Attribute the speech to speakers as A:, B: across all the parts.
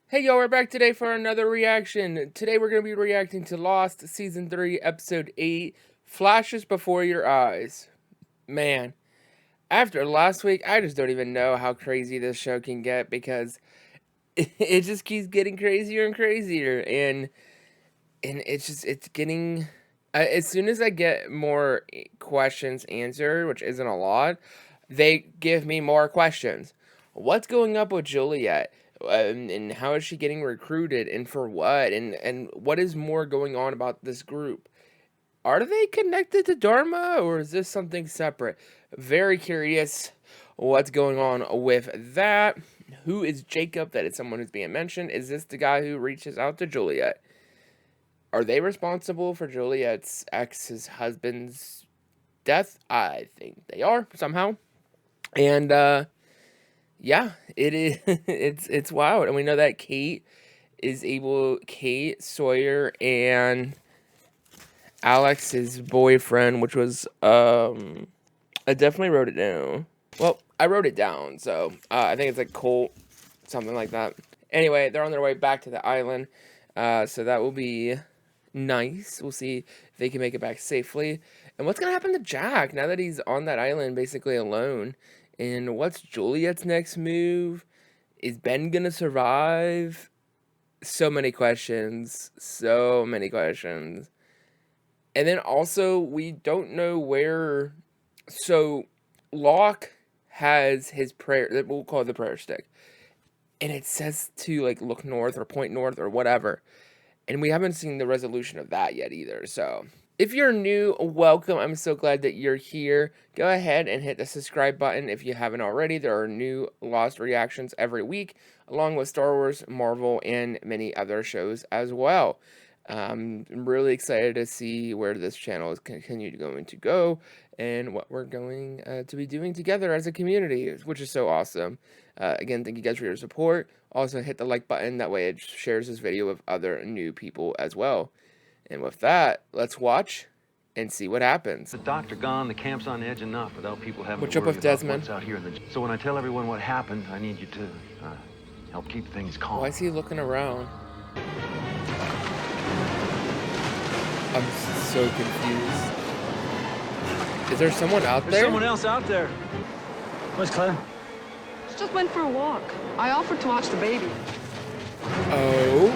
A: Hey y'all, we're back today for another reaction. Today we're going to be reacting to Lost Season 3, Episode 8, Flashes Before Your Eyes. Man, after last week, I just don't even know how crazy this show can get because it just keeps getting crazier and crazier. And it's getting... as soon as I get more questions answered, which isn't a lot, they give me more questions. What's going up with Juliet? And how is she getting recruited, and for what? And what is more going on about this group? Are they connected to Dharma, or is this something separate? Very curious what's going on with that. Who is Jacob? That is someone who's being mentioned. Is this the guy who reaches out to Juliet? Are they responsible for Juliet's ex's husband's death? I think they are somehow. And yeah, it is. It's wild, and we know that Kate, Sawyer, and Alex's boyfriend, which was I definitely wrote it down. Well, I wrote it down, so I think it's like Colt, something like that. Anyway, they're on their way back to the island, so that will be nice. We'll see if they can make it back safely. And what's gonna happen to Jack now that he's on that island basically alone? And what's Juliet's next move? Is Ben gonna survive? So many questions. So many questions. And then also, we don't know where... So, Locke has his prayer... We'll call it the prayer stick. And it says to, like, look north or point north or whatever. And we haven't seen the resolution of that yet either, so... If you're new, welcome. I'm so glad that you're here. Go ahead and hit the subscribe button if you haven't already. There are new Lost reactions every week, along with Star Wars, Marvel, and many other shows as well. I'm really excited to see where this channel is going to go and what we're going to be doing together as a community, which is so awesome. Again, thank you guys for your support. Also, hit the like button. That way it shares this video with other new people as well. And with that, let's watch and see what happens.
B: The doctor gone, the camp's on edge enough without people having
A: What's
B: to
A: up
B: worry
A: with
B: about
A: Desmond?
B: what's out here. So when I tell everyone what happened, I need you to help keep things calm.
A: Why is he looking around? I'm so confused. Is there someone out there?
B: There's someone else out there. Where's Claire?
C: She just went for a walk. I offered to watch the baby.
A: Oh?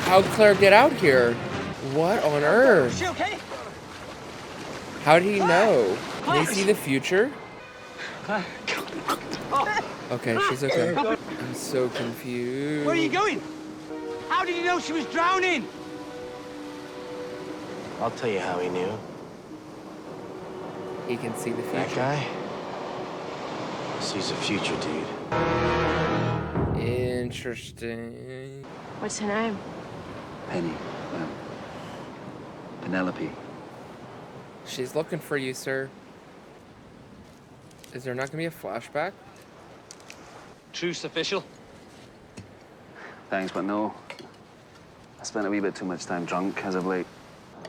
A: How'd Claire get out here? What on earth?
D: Is she okay?
A: How did he know? Can he see the future? Okay, she's okay. I'm so confused.
D: Where are you going? How did you know she was drowning?
E: I'll tell you how he knew.
A: He can see the
E: That
A: future.
E: guy sees the future, dude.
A: Interesting.
C: What's her name?
F: Penny. Penelope.
A: She's looking for you, sir. Is there not gonna be a flashback?
D: Truce official.
F: Thanks, but no. I spent a wee bit too much time drunk as of late.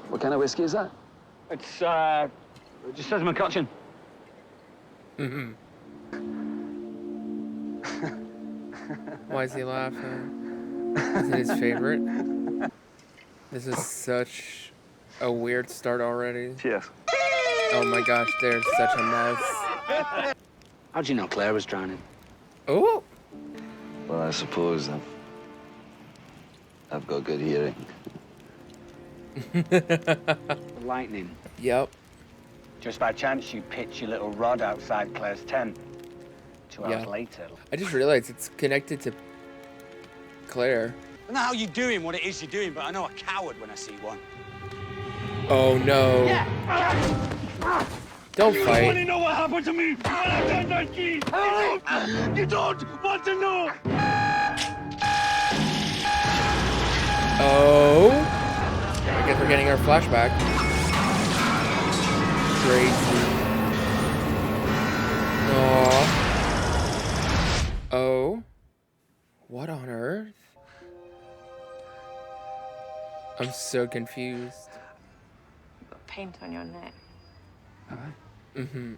F: What kind of whiskey is that?
D: It's, it just says McCutcheon.
A: Mm-hmm. Why is he laughing? Is it his favorite? This is such a weird start already.
F: Cheers.
A: Oh my gosh, there's such a mess.
D: How'd you know Claire was drowning?
A: Oh!
F: Well, I suppose I've got good hearing.
D: Lightning.
A: Yep.
D: Just by chance, you pitch your little rod outside Claire's tent. 2 hours
A: Yeah.
D: later.
A: I just realized it's connected to Claire.
D: I don't know how you're doing what it is you're doing, but I know a coward when I see one.
A: Oh no. Don't
G: You
A: fight.
G: want to know what happened to me when I turned that key? You don't want to know.
A: Oh. I guess we're getting our flashback. Crazy. Aww. Oh. What on earth? I'm so confused.
H: You've got paint on your neck.
A: Mm-hmm.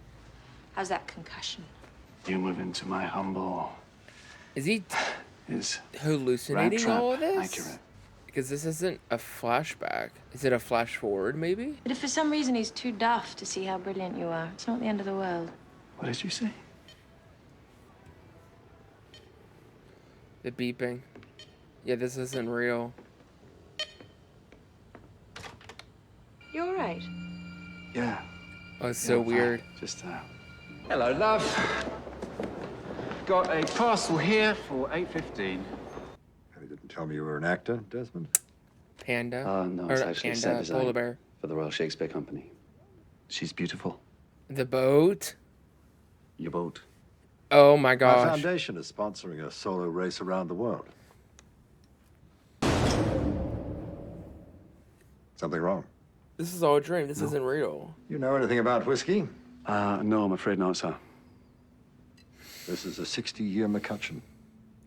H: How's that concussion?
E: You move into my humble
A: Is he
F: is
A: hallucinating
F: rat
A: all of
F: trap
A: this?
F: accurate.
A: Because this isn't a flashback. Is it a flash forward, maybe?
H: But if for some reason he's too daft to see how brilliant you are, it's not the end of the world.
F: What did you say?
A: The beeping. Yeah, this isn't real.
H: You all right?
F: Yeah.
A: Oh, it's so
F: fine.
A: weird.
F: Just,
I: Hello, love. Got a parcel here for 8:15.
J: You didn't tell me you were an actor, Desmond.
A: Panda.
F: no,
A: Or
F: it's
A: not
F: actually
A: panda,
F: set design
A: polar bear.
F: for the Royal Shakespeare Company. She's beautiful.
A: The boat.
F: Your boat.
A: Oh my
J: My
A: gosh.
J: foundation is sponsoring a solo race around the world. Something wrong?
A: This is all a dream. This isn't real.
J: You know anything about whiskey?
F: No, I'm afraid not, sir.
J: This is a 60-year McCutcheon.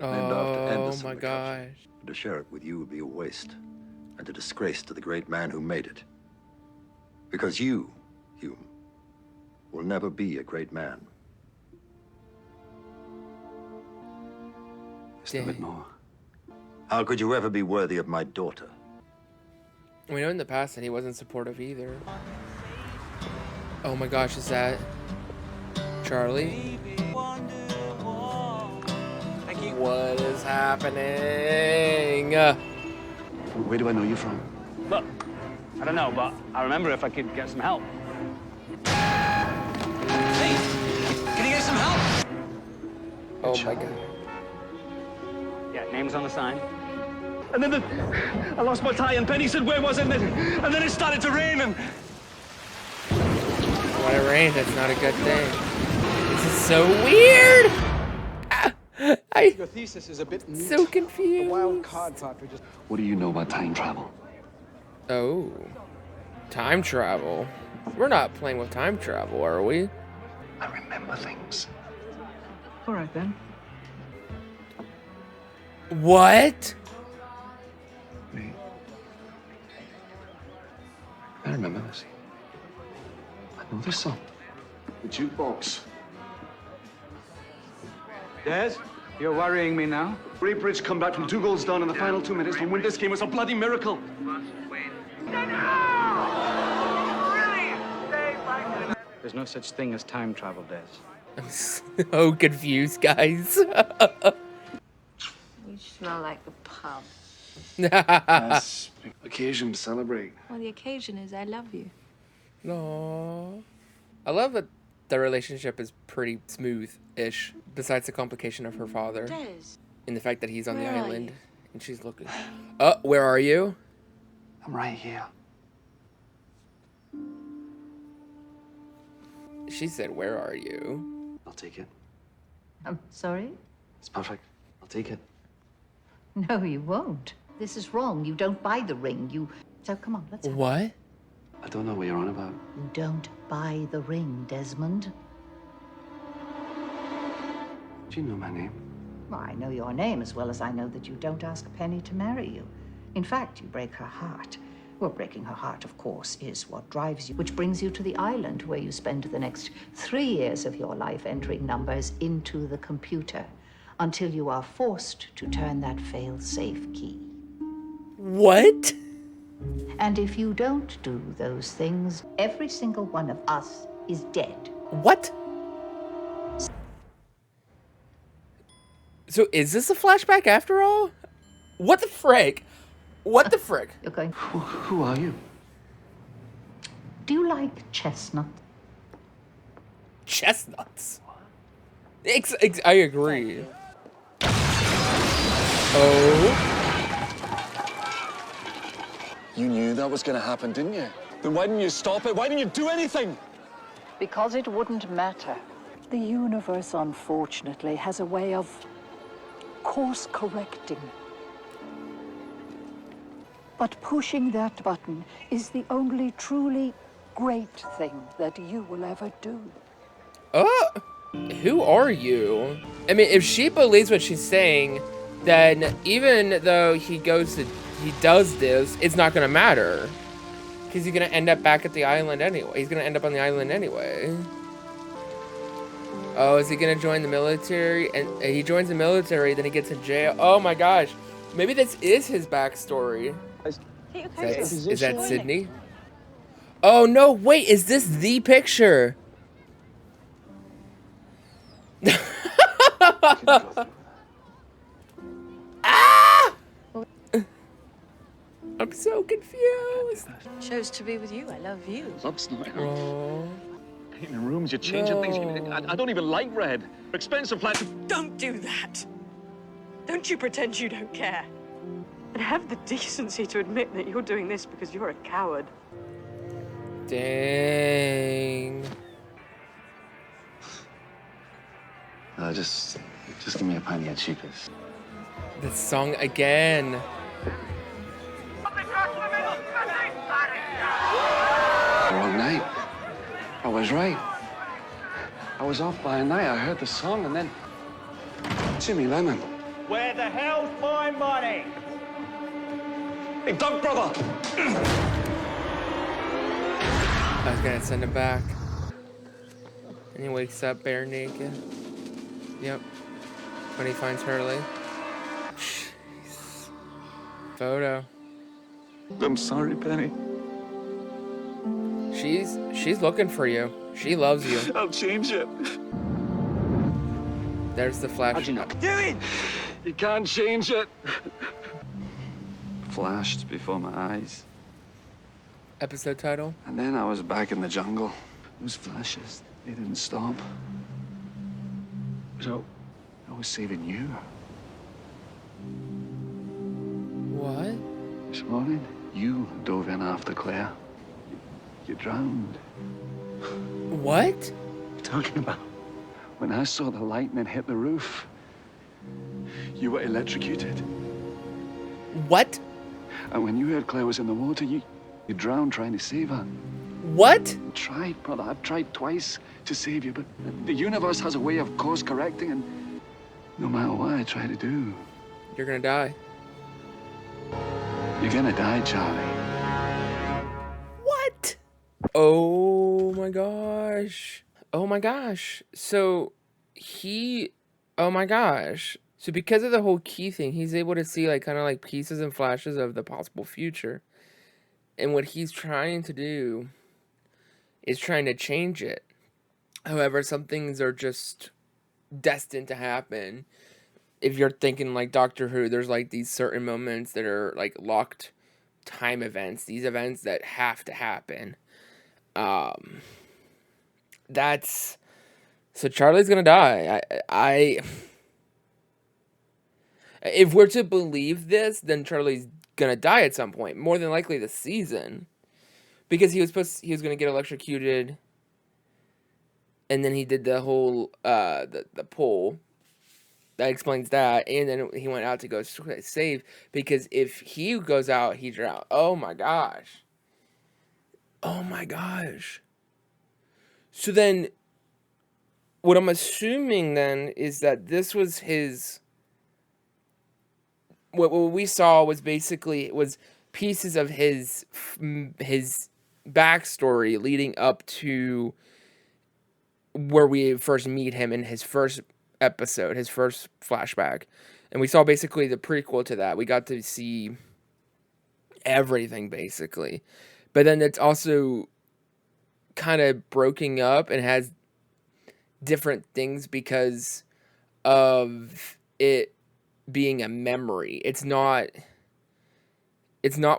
J: Named after
A: Oh
J: Anderson
A: my
J: McCutcheon.
A: gosh.
J: To share it with you would be a waste and a disgrace to the great man who made it. Because you, Hume, will never be a great man.
F: Just a bit more.
J: How could you ever be worthy of my daughter?
A: We know in the past that he wasn't supportive either. Oh my gosh, is that Charlie?
D: Thank you.
A: What is happening?
F: Where do I know you from?
D: Look, I don't know, but I remember if I could get some help. Hey, can you get some help?
A: Oh my god.
D: Yeah, name's on the sign.
G: And then I lost my tie, and Penny said, "Where was it?" And then it started to rain, and
A: When it rains, that's not a good thing. This is so weird.
I: Your thesis is a bit
A: So confused.
I: wild card cartridges.
F: What do you know about time travel?
A: Oh, time travel. We're not playing with time travel, are we?
F: I remember things.
C: All right, then.
A: What?
F: Wait. I remember this. I know this song. The jukebox.
I: Des, you're worrying me now.
B: Bridge come back from 2 goals down in the final 2 minutes to win this game was a bloody miracle.
I: There's no such thing as time travel, Des.
A: I'm so confused, guys.
H: You smell like the pub.
F: That's occasion to celebrate.
H: Well, the occasion is I love you.
A: Aww. I love that the relationship is pretty smooth-ish, besides the complication of her father.
H: Des.
A: And the fact that he's on the
H: Where are
A: island.
H: you?
A: And she's looking. Where are you?
F: I'm right here.
A: She said, where are you?
F: I'll take it.
K: I'm sorry?
F: It's perfect. I'll take it.
K: No, you won't. This is wrong. You don't buy the ring. So come on, let's have it.
A: What?
F: I don't know what you're on about.
K: You don't buy the ring, Desmond.
F: Do you know my name?
K: Well, I know your name as well as I know that you don't ask Penny to marry you. In fact, you break her heart. Well, breaking her heart, of course, is what drives you, which brings you to the island where you spend the next 3 years of your life entering numbers into the computer until you are forced to turn that fail-safe key.
A: What?
K: And if you don't do those things, every single one of us is dead.
A: What? So is this a flashback after all? What the frick? What the frick?
K: You're going,
F: Who are you?
K: do you like chestnut?
A: Chestnuts. I agree. Oh.
B: You knew that was going to happen, didn't you? Then why didn't you stop it? Why didn't you do anything?
L: Because it wouldn't matter. The universe, unfortunately, has a way of course correcting. But pushing that button is the only truly great thing that you will ever do.
A: Who are you? I mean, if she believes what she's saying, then even though he does this, it's not gonna matter. Because he's gonna end up back at the island anyway. He's gonna end up on the island anyway. Oh, is he gonna join the military? And he joins the military, then he gets in jail. Oh my gosh. Maybe this is his backstory. Is that Sydney? Oh no, wait, is this the picture? Ah! I'm so confused.
C: Chose to be with you. I love you.
G: Love's not
A: Oh.
G: painting rooms, you're changing things. I don't even like red. Expensive flats.
C: Don't do that. Don't you pretend you don't care. And have the decency to admit that you're doing this because you're a coward.
A: Dang.
F: Just give me a pint of cheapest.
A: The song again.
F: Wrong night. I was right. I was off by a night. I heard the song and then Jimmy Lemon.
G: Where the hell's my money? Hey, Doug, brother!
A: I was gonna send him back. And he wakes up bare naked. Yep. When he finds Hurley. Jeez. Photo.
F: I'm sorry, Penny.
A: She's looking for you. She loves you.
F: I'll change it.
A: There's the flash.
G: How'd you know? Do it!
F: You can't change it. Flashed before my eyes.
A: Episode title.
F: And then I was back in the jungle. Those flashes, they didn't stop. So, I was saving you.
A: What?
F: This morning, you dove in after Claire. You drowned.
A: What?
F: What are you talking about? When I saw the lightning hit the roof, you were electrocuted.
A: What?
F: And when you heard Claire was in the water, you drowned trying to save her.
A: What?
F: I tried, brother. I've tried twice to save you, but the universe has a way of course correcting, and no matter what I try to do,
A: You're gonna die.
F: you're gonna die, Charlie.
A: What? Oh my gosh. Oh my gosh. So oh my gosh. So because of the whole key thing, he's able to see like kind of like pieces and flashes of the possible future. And what he's trying to do is trying to change it. However, some things are just destined to happen. If you're thinking like Doctor Who, there's like these certain moments that are like locked time events, these events that have to happen. So Charlie's gonna die. If we're to believe this, then Charlie's gonna die at some point. More than likely this season, because he was gonna get electrocuted, and then he did the whole the pull. That explains that, and then he went out to go save. Because if he goes out, he drowned. Oh my gosh. Oh my gosh. So then, what I'm assuming then is that this was his. What we saw was basically pieces of his backstory leading up to where we first meet him in his first episode, his first flashback. And we saw basically the prequel to that. We got to see everything basically. But then it's also kind of broken up and has different things because of it being a memory. It's not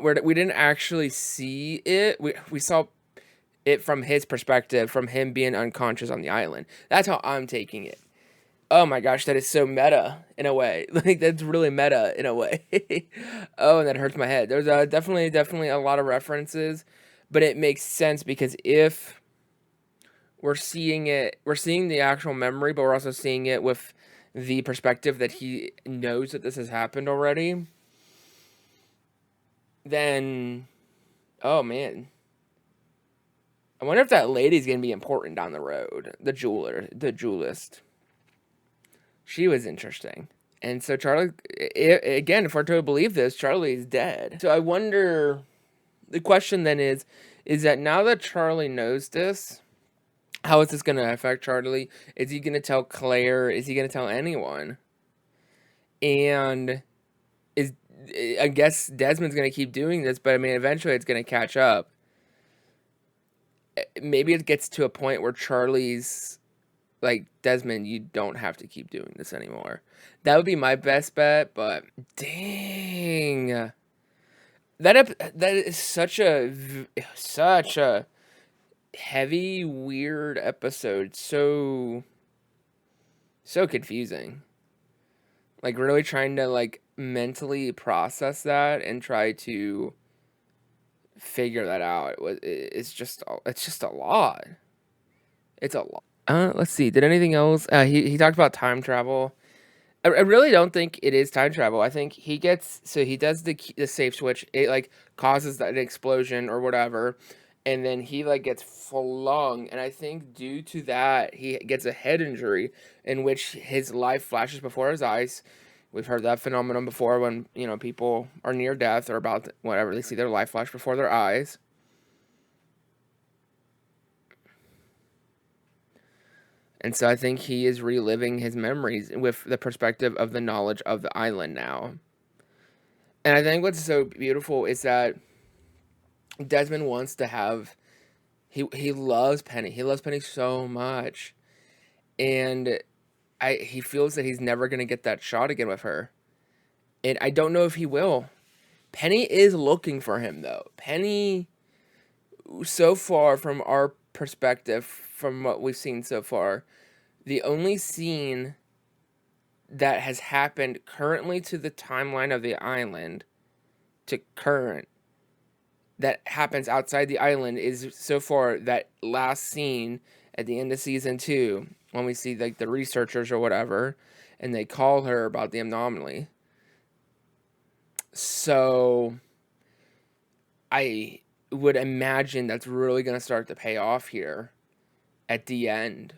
A: where we didn't actually see it. We saw it from his perspective, from him being unconscious on the island. That's how I'm taking it. Oh my gosh, that is so meta in a way. Like, that's really meta in a way. Oh, and that hurts my head. There's definitely a lot of references, but it makes sense because if we're seeing the actual memory, but we're also seeing it with the perspective that he knows that this has happened already, then, oh man. I wonder if that lady's going to be important down the road. The jewelist. She was interesting. And so Charlie, again, if we're to believe this, Charlie's dead. So I wonder, the question then is that now that Charlie knows this, How is this going to affect Charlie? Is he going to tell Claire? Is he going to tell anyone? And I guess Desmond's going to keep doing this, but I mean, eventually it's going to catch up. Maybe it gets to a point where Charlie's like, Desmond, you don't have to keep doing this anymore. That would be my best bet, but dang. That is such a heavy, weird episode. So confusing. Like, really trying to, like, mentally process that and try to figure that out. It's just a lot. It's a lot. Let's see. Did anything else? He talked about time travel. I really don't think it is time travel. I think he does the safe switch. It like causes that explosion or whatever, and then he like gets flung. And I think due to that, he gets a head injury in which his life flashes before his eyes. We've heard that phenomenon before when, you know, people are near death or about whatever, they see their life flash before their eyes. And so I think he is reliving his memories with the perspective of the knowledge of the island now. And I think what's so beautiful is that Desmond wants to have... He loves Penny. He loves Penny so much. And he feels that he's never going to get that shot again with her. And I don't know if he will. Penny is looking for him, though. Penny, so far from our perspective, from what we've seen so far, the only scene that has happened currently to the timeline of the island, to current, that happens outside the island is so far that last scene at the end of season 2, when we see like the researchers or whatever, and they call her about the anomaly. So I would imagine that's really going to start to pay off here at the end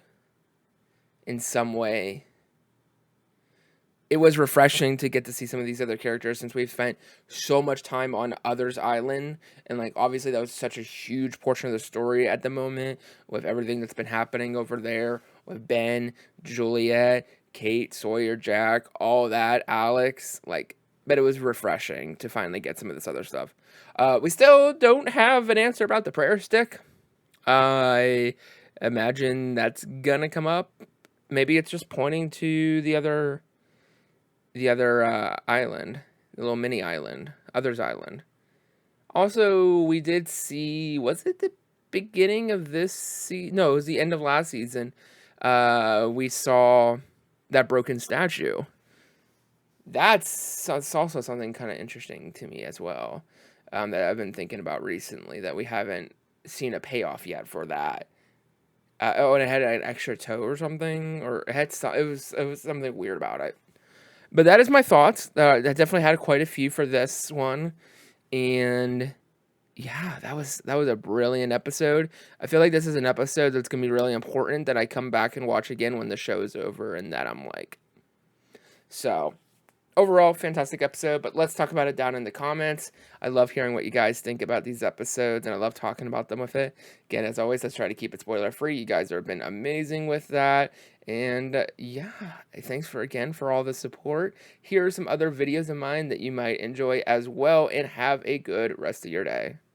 A: in some way. It was refreshing to get to see some of these other characters since we've spent so much time on Others Island. And, like, obviously that was such a huge portion of the story at the moment with everything that's been happening over there with Ben, Juliet, Kate, Sawyer, Jack, all that, Alex. Like, but it was refreshing to finally get some of this other stuff. We still don't have an answer about the prayer stick. I imagine that's gonna come up. Maybe it's just pointing to the other island, the little mini island, Others Island. Also, we did see, was it the beginning of this season? No, it was the end of last season. We saw that broken statue. That's also something kind of interesting to me as well, that I've been thinking about recently, that we haven't seen a payoff yet for that. And it had an extra toe or something, or it was something weird about it. But that is my thoughts. I definitely had quite a few for this one, and yeah, that was a brilliant episode. I feel like this is an episode that's gonna be really important that I come back and watch again when the show is over, and that I'm like, so. Overall, fantastic episode, but let's talk about it down in the comments. I love hearing what you guys think about these episodes, and I love talking about them with it. Again, as always, let's try to keep it spoiler-free. You guys have been amazing with that, and yeah, thanks for all the support. Here are some other videos of mine that you might enjoy as well, and have a good rest of your day.